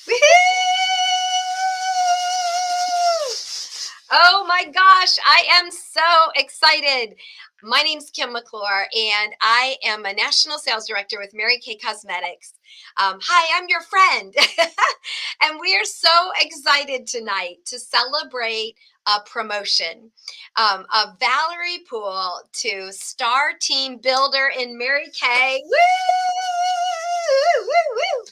Woohoo! Oh my gosh, I am so excited. My name's Kim McClure, and I am a national sales director with Mary Kay Cosmetics. Hi, I'm your friend. And we are so excited tonight to celebrate a promotion of Valarie Poole to Star Team Builder in Mary Kay. Woo! Woo, woo, woo.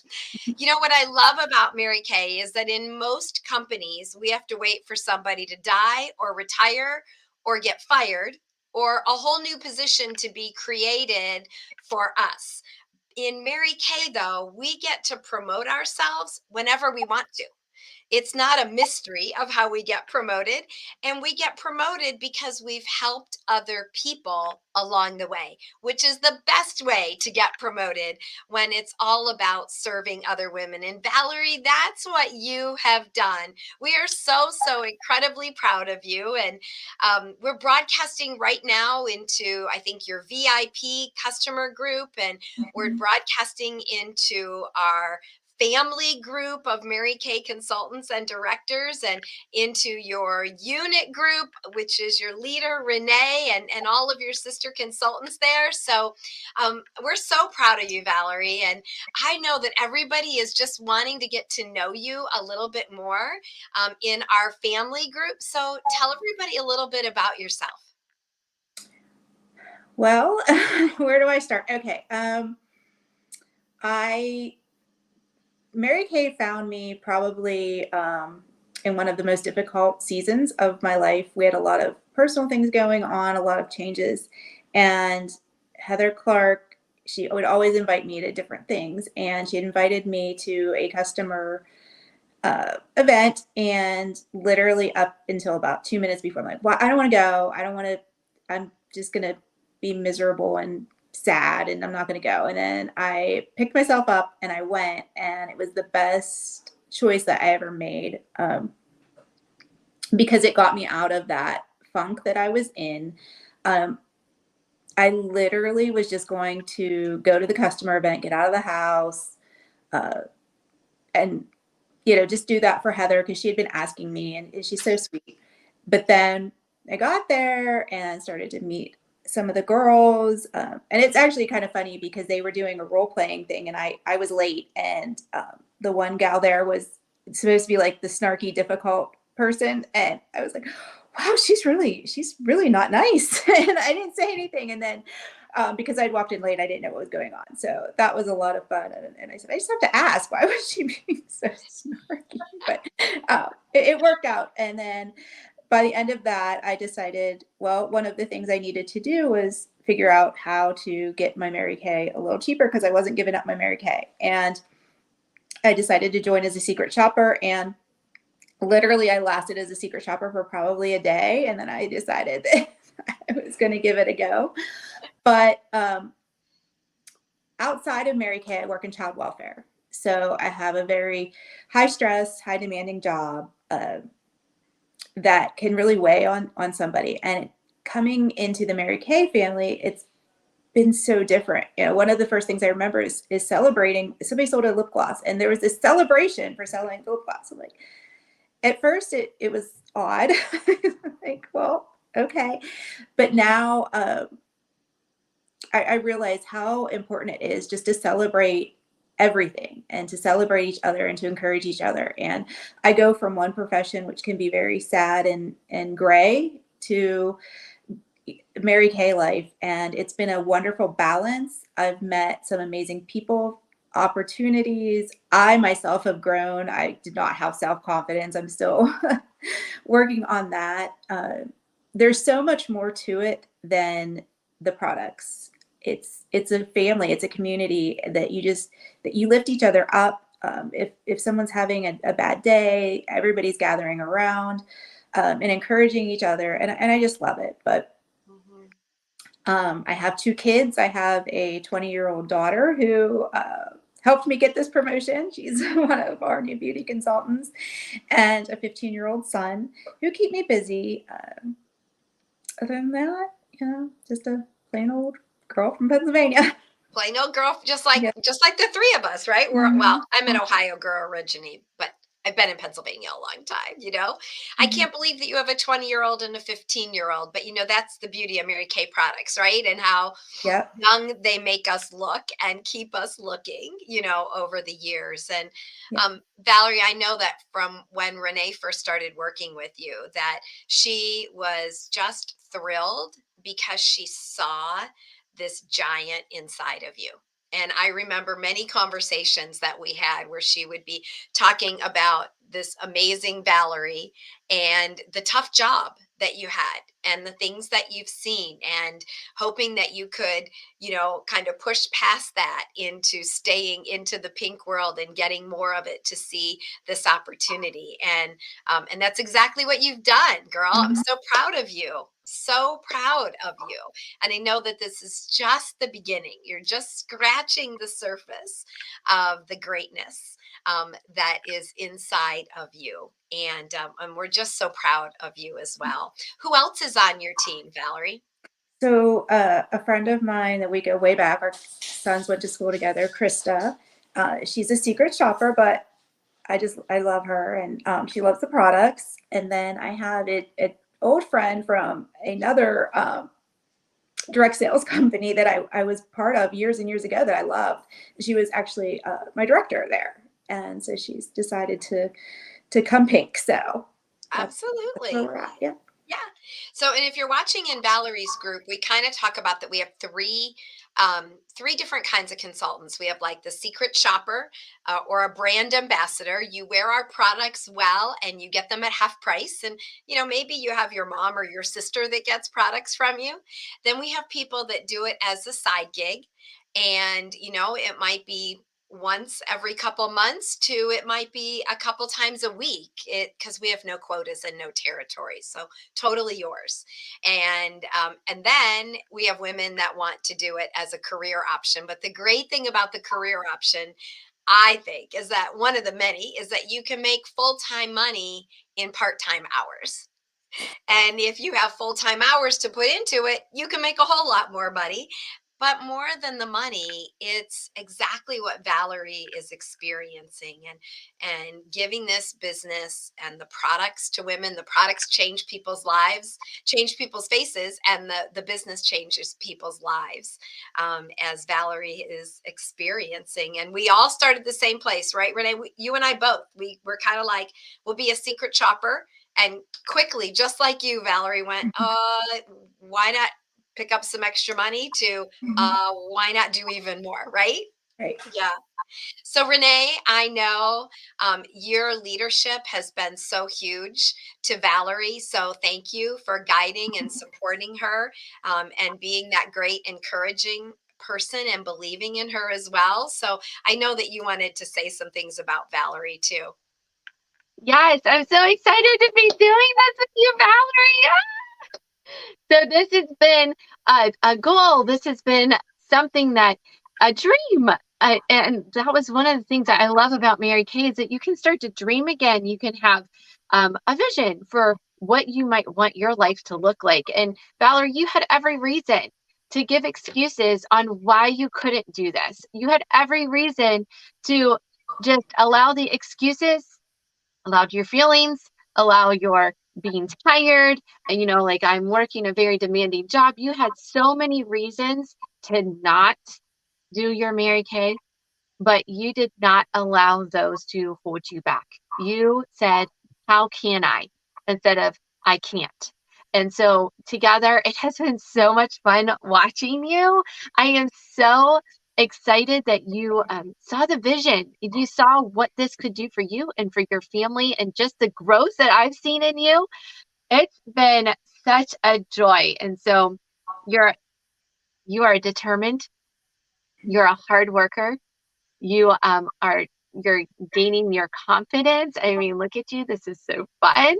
You know what I love about Mary Kay is that in most companies, we have to wait for somebody to die or retire or get fired or a whole new position to be created for us. In Mary Kay, though, we get to promote ourselves whenever we want to. It's not a mystery of how we get promoted. And we get promoted because we've helped other people along the way, which is the best way to get promoted when it's all about serving other women. And Valarie, that's what you have done. We are so, so incredibly proud of you. And we're broadcasting right now into, I think, your VIP customer group, and we're broadcasting into our family group of Mary Kay consultants and directors, and into your unit group, which is your leader, Renee, and all of your sister consultants there. So we're so proud of you, Valarie. And I know that everybody is just wanting to get to know you a little bit more in our family group. So tell everybody a little bit about yourself. Well, where do I start? Okay. Mary Kay found me probably in one of the most difficult seasons of my life. We had a lot of personal things going on, a lot of changes, and Heather Clark, she would always invite me to different things, and she had invited me to a customer event, and literally up until about 2 minutes before, I'm like, well, I don't want to go. I don't want to. I'm just gonna be miserable and sad, and I'm not going to go. And then I picked myself up and I went, and it was the best choice that I ever made, because it got me out of that funk that I was in. I literally was just going to go to the customer event, get out of the house, and just do that for Heather, because she had been asking me, and she's so sweet. But then I got there and started to meet some of the girls, and it's actually kind of funny because they were doing a role playing thing, and I was late, and the one gal there was supposed to be like the snarky, difficult person, and I was like, wow, she's really not nice. And I didn't say anything, and then because I'd walked in late, I didn't know what was going on. So that was a lot of fun. And I said, I just have to ask, why was she being so snarky? But it worked out. And then by the end of that, I decided, well, one of the things I needed to do was figure out how to get my Mary Kay a little cheaper, because I wasn't giving up my Mary Kay. And I decided to join as a secret shopper. And literally, I lasted as a secret shopper for probably a day. And then I decided that I was going to give it a go. But outside of Mary Kay, I work in child welfare. So I have a very high stress, high demanding job that can really weigh on somebody. And coming into the Mary Kay family, it's been so different. One of the first things I remember is celebrating. Somebody sold a lip gloss, and there was this celebration for selling lip gloss. I'm like, at first it was odd. Like, well, okay. But now I realize how important it is just to celebrate everything, and to celebrate each other, and to encourage each other. And I go from one profession, which can be very sad and gray, to Mary Kay life. And it's been a wonderful balance. I've met some amazing people, opportunities. I myself have grown. I did not have self-confidence. I'm still working on that. There's so much more to it than the products. It's a family, it's a community that you lift each other up. If someone's having a bad day, everybody's gathering around, and encouraging each other, and I just love it. But I have 2 kids. I have a 20-year-old daughter who helped me get this promotion. She's one of our new beauty consultants, and a 15-year-old son who keep me busy. Other than that, just a plain old girl from Pennsylvania. Well, I know, girl, Yeah. just like the three of us, right? Mhm. I'm an Ohio girl originally, but I've been in Pennsylvania a long time, you know? I Mhm. can't believe that you have a 20-year-old and a 15-year-old, but that's the beauty of Mary Kay products, right? And how Yep. young they make us look and keep us looking, over the years. And Yeah. Valarie, I know that from when Renee first started working with you, that she was just thrilled because she saw this giant inside of you. And I remember many conversations that we had where she would be talking about this amazing Valarie and the tough job that you had and the things that you've seen, and hoping that you could, kind of push past that into staying into the pink world and getting more of it to see this opportunity. And that's exactly what you've done, girl. I'm Mhm. so proud of you. So proud of you. And I know that this is just the beginning. You're just scratching the surface of the greatness that is inside of you. And we're just so proud of you as well. Who else is on your team, Valarie? So, a friend of mine that we go way back, our sons went to school together, Krista. She's a secret shopper, but I love her, and she loves the products. And then I had an old friend from another direct sales company that I was part of years and years ago that I loved. She was actually my director there, and so she's decided to come pink. So that's where Absolutely. we're at. Yeah. Yeah. So, and if you're watching in Valarie's group, we kind of talk about that. We have three different kinds of consultants. We have like the secret shopper or a brand ambassador. You wear our products well, and you get them at half price. And maybe you have your mom or your sister that gets products from you. Then we have people that do it as a side gig, and it might be once every couple months to it might be a couple times a week, it because we have no quotas and no territories, so totally yours. And then we have women that want to do it as a career option. But the great thing about the career option, I think, is that one of the many is that you can make full-time money in part-time hours. And if you have full-time hours to put into it, you can make a whole lot more money. But more than the money, it's exactly what Valarie is experiencing, and giving this business and the products to women. The products change people's lives, change people's faces, and the business changes people's lives, as Valarie is experiencing. And we all started the same place, right, Renee? You and I both. We're kind of like, we'll be a secret shopper, and quickly, just like you, Valarie, went, why not pick up some extra money to, Mhm. why not do even more, right? Right. Yeah. So, Renee, I know your leadership has been so huge to Valarie. So, thank you for guiding and supporting her, and being that great, encouraging person and believing in her as well. So, I know that you wanted to say some things about Valarie too. Yes, I'm so excited to be doing this with you, Valerie. So this has been a goal. This has been something that a dream. And that was one of the things that I love about Mary Kay is that you can start to dream again. You can have a vision for what you might want your life to look like. And Valerie, you had every reason to give excuses on why you couldn't do this. You had every reason to just allow the excuses, allowed your feelings, allow your being tired, and like I'm working a very demanding job. You had so many reasons to not do your Mary Kay, but you did not allow those to hold you back. You said, how can I? Instead of I can't. And so together, it has been so much fun watching you. I am so excited that you saw the vision. You saw what this could do for you and for your family, and just the growth that I've seen in you. It's been such a joy. And so you're you are determined. You're a hard worker. You are you're gaining your confidence. I mean, look at you. This is so fun.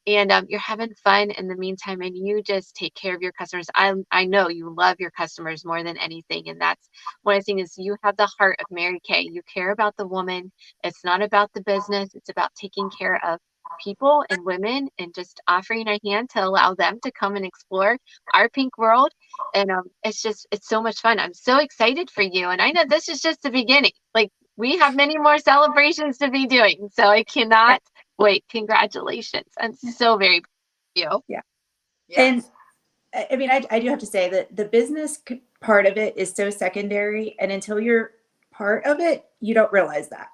And you're having fun in the meantime, and you just take care of your customers. I know you love your customers more than anything. And that's one of the things is you have the heart of Mary Kay. You care about the woman. It's not about the business. It's about taking care of people and women and just offering our hand to allow them to come and explore our pink world. And it's so much fun. I'm so excited for you. And I know this is just the beginning. Like, we have many more celebrations to be doing. So I cannot wait. Congratulations. I'm so very proud of you. Yeah. And Yes. I mean, I do have to say that the business part of it is so secondary, and until you're part of it, you don't realize that.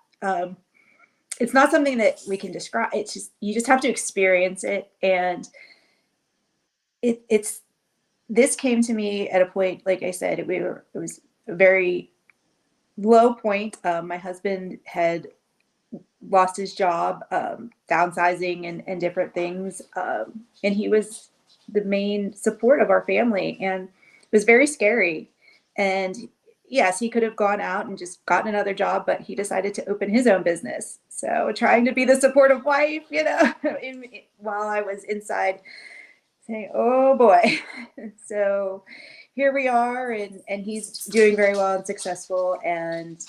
It's not something that we can describe. It's just, you just have to experience it. And it's, this came to me at a point, like I said, it was a very low point. My husband had lost his job, downsizing and different things. And he was the main support of our family, and it was very scary. And yes, he could have gone out and just gotten another job, but he decided to open his own business. So trying to be the supportive wife, while I was inside saying, oh boy. So here we are, and he's doing very well and successful, and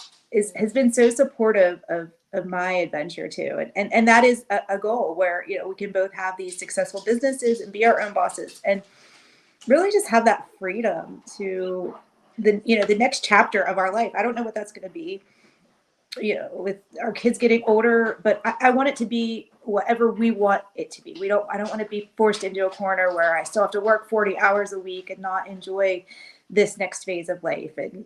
has been so supportive of my adventure too. And that is a goal where, we can both have these successful businesses and be our own bosses, and really just have that freedom to the next chapter of our life. I don't know what that's going to be, with our kids getting older, but I want it to be whatever we want it to be. I don't want to be forced into a corner where I still have to work 40 hours a week and not enjoy this next phase of life, and,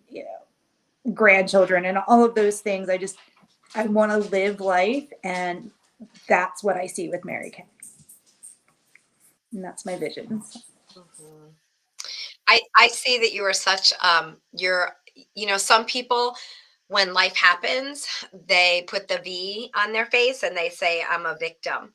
grandchildren and all of those things. I want to live life. And that's what I see with Mary Kay. And that's my vision. Mhm. I see that you are such some people, when life happens, they put the V on their face and they say, I'm a victim.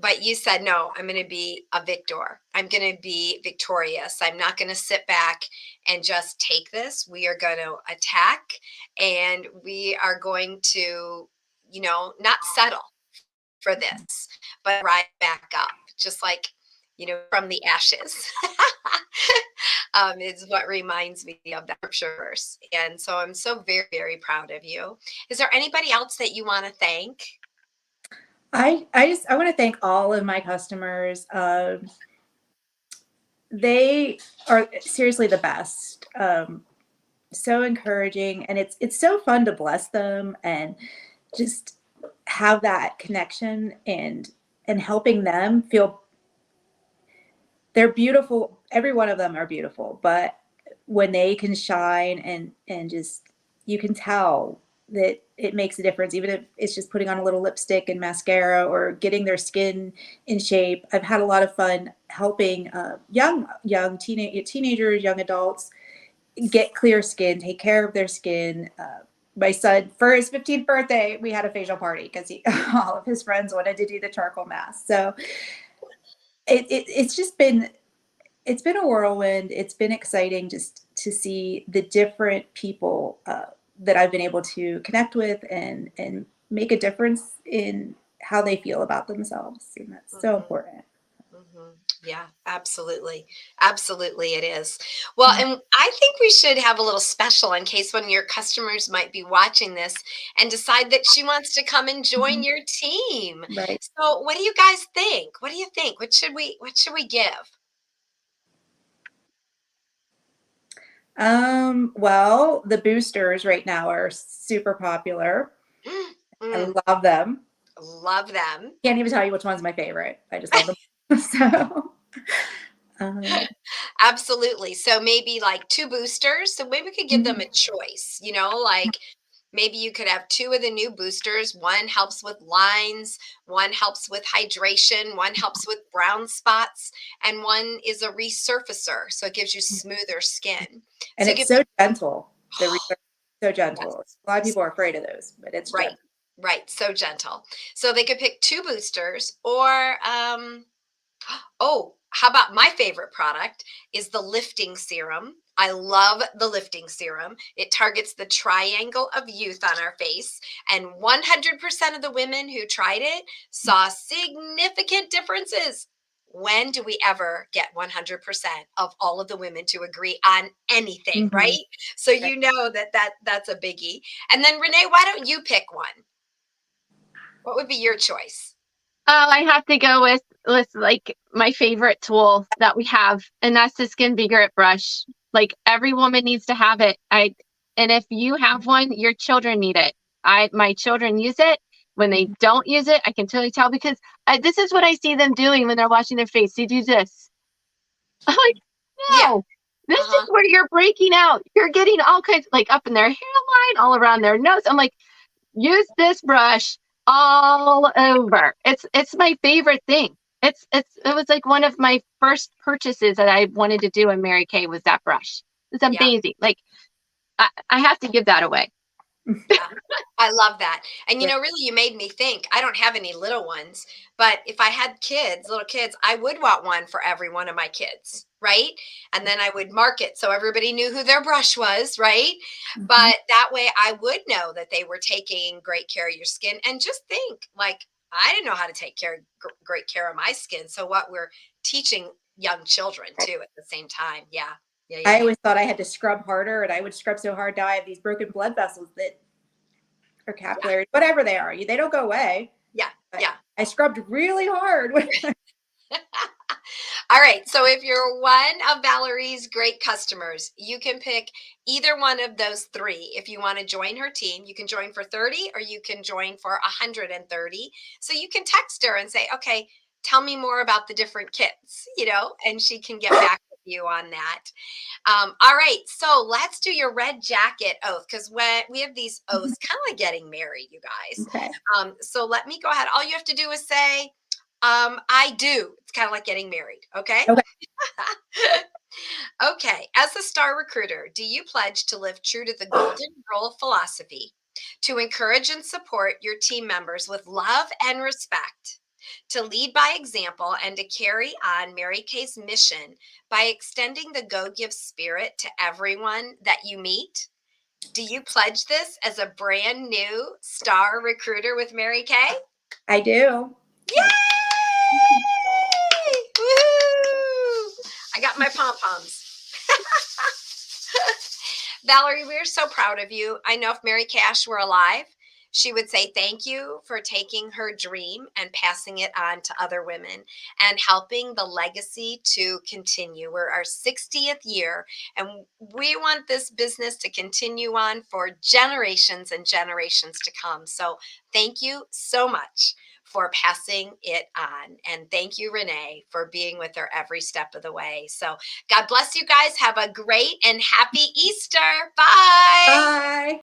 But you said, no, I'm going to be a victor. I'm going to be victorious. I'm not going to sit back and just take this. We are going to attack, and we are going to, not settle for this, but rise back up, just like, from the ashes. Is what reminds me of that scripture verse. And so I'm so very, very proud of you. Is there anybody else that you want to thank? I want to thank all of my customers. They are seriously the best. So encouraging, and it's so fun to bless them and just have that connection, and helping them feel they're beautiful. Every one of them are beautiful, but when they can shine, and just, you can tell that it makes a difference, even if it's just putting on a little lipstick and mascara or getting their skin in shape. I've had a lot of fun helping young teenagers, young adults get clear skin, take care of their skin. My son, for his 15th birthday, we had a facial party because all of his friends wanted to do the charcoal mask. So it's been a whirlwind. It's been exciting just to see the different people that I've been able to connect with, and make a difference in how they feel about themselves. And that's so Mhm. important. Mhm. Yeah, absolutely. Absolutely, it is. Well, and I think we should have a little special in case one of your customers might be watching this and decide that she wants to come and join Mhm. your team. Right. So, what do you guys think? What do you think? What should we give? Well, the boosters right now are super popular. I Mm, love them. love them. Can't even tell you which one's my favorite. I just love them. So, um, Absolutely. So maybe like two boosters. So maybe we could give them mhm, a choice, like maybe you could have two of the new boosters. One helps with lines, one helps with hydration, one helps with brown spots, and one is a resurfacer. So it gives you smoother skin. and So it's give so gentle. The research is so gentle. yes. A lot of people are afraid of those, but it's Right. gentle. Right. So gentle. So they could pick two boosters, or oh, how about my favorite product is the lifting serum. I love the lifting serum. It targets the triangle of youth on our face, and 100% of the women who tried it saw significant differences. When do we ever get 100% of all of the women to agree on anything, Mhm. right? So you know that's a biggie. And then Renee, why don't you pick one? What would be your choice? Oh, I have to go with like my favorite tool that we have, and that's the Skin Be Grit brush. Like every woman needs to have it. And if you have one, your children need it. My children use it. When they don't use it, I can totally tell because this is what I see them doing when they're washing their face. They do this. I'm like, Yeah. no, this is Uh-huh. where you're breaking out. You're getting all kinds, like up in their hairline, all around their nose. I'm like, use this brush all over. It's my favorite thing. It was like one of my first purchases that I wanted to do in Mary Kay was that brush. It's Yeah. amazing. Like I have to give that away. Yeah. I love that. And Yeah. really, you made me think. I don't have any little ones, but if I had kids, little kids, I would want one for every one of my kids, right? And then I would mark it so everybody knew who their brush was, right? But that way I would know that they were taking great care of your skin. And just think, like, I didn't know how to take great care of my skin. So what we're teaching young children too at the same time. Yeah. Yeah. Yeah. I Yeah. always thought I had to scrub harder, and I would scrub so hard. Now I have these broken blood vessels that or capillaries, whatever they are. They don't go away. Yeah. But Yeah. I scrubbed really hard. All right. So if you're one of Valarie's great customers, you can pick either one of those three. If you want to join her team, you can join for 30 or you can join for 130. So you can text her and say, okay, tell me more about the different kits, and she can get back with you on that. All right. So let's do your red jacket oath because when we have these oaths, kind of like getting married, you guys. Okay. So let me go ahead. All you have to do is say, I do. It's kind of like getting married. Okay. Okay. Okay. As a star recruiter, do you pledge to live true to the golden rule philosophy, to encourage and support your team members with love and respect, to lead by example, and to carry on Mary Kay's mission by extending the Go Give spirit to everyone that you meet? Do you pledge this as a brand new star recruiter with Mary Kay? I do. Yay! Woo! I got my pom poms. Valarie, we're so proud of you. I know if Mary Cash were alive, she would say thank you for taking her dream and passing it on to other women and helping the legacy to continue. We're our 60th year, and we want this business to continue on for generations and generations to come. So thank you so much for passing it on. And thank you, Renee, for being with her every step of the way. So God bless you guys. Have a great and happy Easter. Bye. Bye.